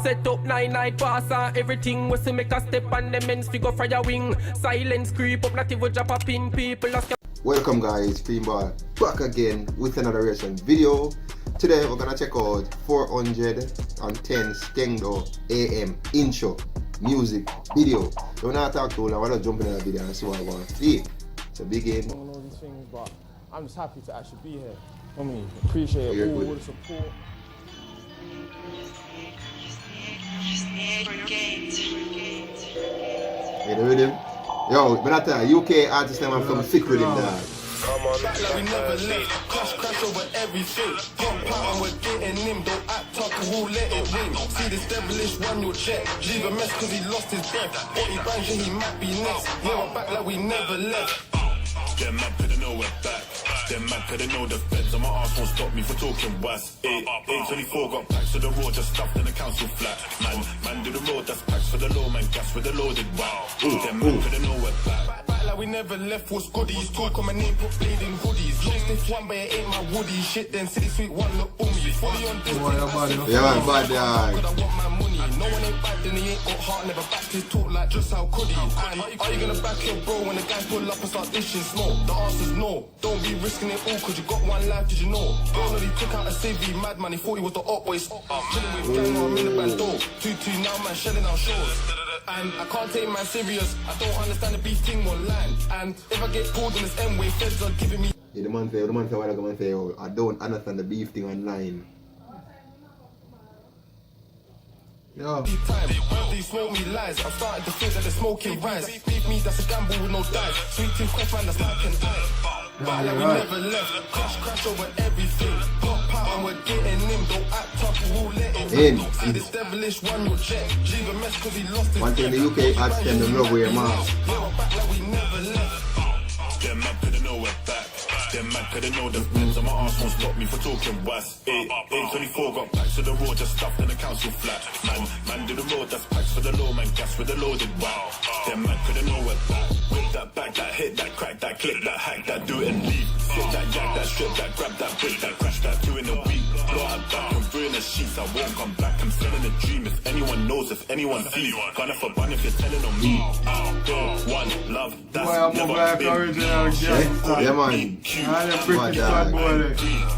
Set up 9-night pass and everything was to make a step and the men's figure fire wing. Silence creep up, not even drop a pin. People ask. Welcome guys, Creamball back again with another reaction video. Today we're gonna check out 410 Skengdo AM intro music video. So we're not talk too long, we're just jump in the video and see what I want to see. So begin. I don't know all these things, but I'm just happy to actually be here. I mean, appreciate all the support. Hey, the rhythm. Yo, but that UK artist name I'm from sick rhythm dog. Back like we never left, crash over everything. Pump out and we're getting him, don't act up, who'll let it ring. See this devilish one you'll check, leave a mess cause he lost his breath. But he bangs you, he might be next. Yeah, we're back like we never left. Them man couldn't know we're back. Them man couldn't know the feds on my arse won't stop me for talking was. 824 got packs for the road, just stuffed in the council flat. Man do the road, that's packs for the low, man gas with the loaded wow. Them man couldn't know we're back. Back like we never left, was goodies. Talk on my name, put blade in hoodies. Lost this one, but it ain't my woody. Shit then, city sweet one, look boomy. Fully on this thing. Yeah man, bad dog. But I want my money. No one ain't bad, then he ain't got heart. Never backed his talk like just how could he. Are you gonna back your bro when the guys pull up and start dishing smoke? The answer's no. Don't be risking it all cause you got one life, did you know? Girl he took out a CV, madman, he thought he was the up boy. Chilling with gang or I'm in the bando. 2-2 now man shelling out shows. And I can't take man serious. I don't understand the beef thing online. And if I get pulled in this M-way, feds are giving me. Yeah, the man say what I come say, oh, I don't understand the beef thing online. Yo. Time. These smoke me lies. I'm starting to feel that the smoking rise. Beef me, that's a gamble with no dice. Sweet tooth quest man, that's like an eye. Back like we never left. Crash over everything. Pop out and we're getting him. Don't act up, we'll let it in. See this devilish one you'll check. Leave a mess cause he lost his one thing the UK artists them love with your mouth. Yeah, we're back like we never left. Them man couldn't know we're back. Them man couldn't know the feds on my arse won't stop me for talking was. 824 got packs for the road, just stuffed in the council flat. Man do the road, that's packs for the low, man gas with the loaded wow. Them man couldn't know we're back. Whip that back, that hit, that crack, that click, that hack, that do it and leave. Sit that yak, that strip, that grab, that break, that crash, that 2 in a week. Blow her back and ruin the sheets, I won't come back. I'm selling a dream, if anyone knows, if anyone sees. Gonna for bun if you're telling on me. One love, that's never been original yeah man.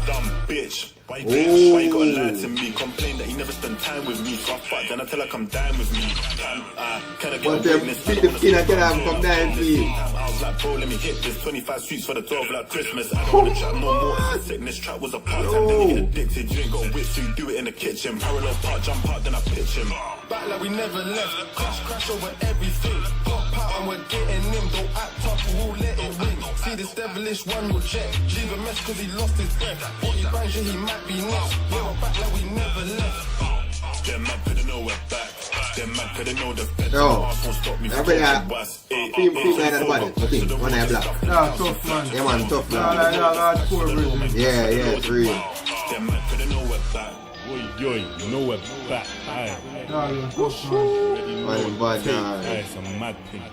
dumb bitch. Why you gotta lie to me? Complain that you never spend time with me. So I fight, then I tell her come dine with me. Can I get a witness? Feed the skin, I can have come down please. I was like, bro, let me hit this 25 sweets for the 12 like Christmas. I don't wanna chat no more. It's a sickness trap was a part time. Then you get addicted. You ain't got a whip, so you do it in the kitchen. Parallel part, jump out, then I pitch him. Back like we never left. Crash over everything. Pop out and we're getting him. Don't act up, we'll let it ring. See this devilish one you'll check. Leave a mess cause he lost his breath. What he bangs you, he might be next. Yeah, we're back like we never left. Them man couldn't know we're back. Them man couldn't know the feds. Yo, won't stop me from everybody was. team like that body, I think, one eye black. Yeah, tough man. Yeah man, tough man. Yeah, it's real. Them man couldn't know we're back. Yo, you know we're back. Aye. Bad dog. Aye, it's a mad thing.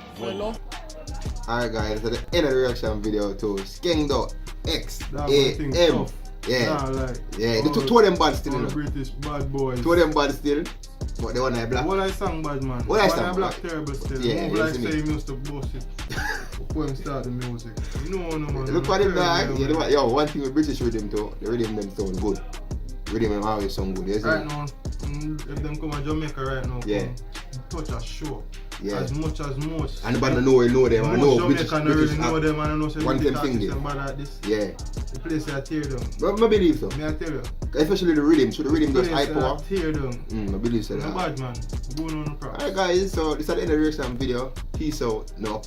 Alright guys, so the end of the reaction video to Skengdo XAM. Yeah, yeah, the two of them bad still, you know. British bad boys. Two of them bad still, but the one I black. What I sang bad man. What I sang black bad. terrible still. Yeah, More like listen say me. he used to bullshit before him start the music. No man. Look at him dog. Yeah, yo, one thing with British rhythm too, the rhythm them sound good. Rhythm them always sound good, yes. Right now, if them come to Jamaica right now, yeah, touch a show. Yeah. As much as most. And but I know them. I know British really know them and I know one them thing there. At this. Yeah. The place I tear them. But I believe so. Me I tell you. Especially the rhythm. So the rhythm does high power. Tear them. I believe so. No bad man. Going on the props. Alright guys, so this is the end of the reaction video. Peace out. No.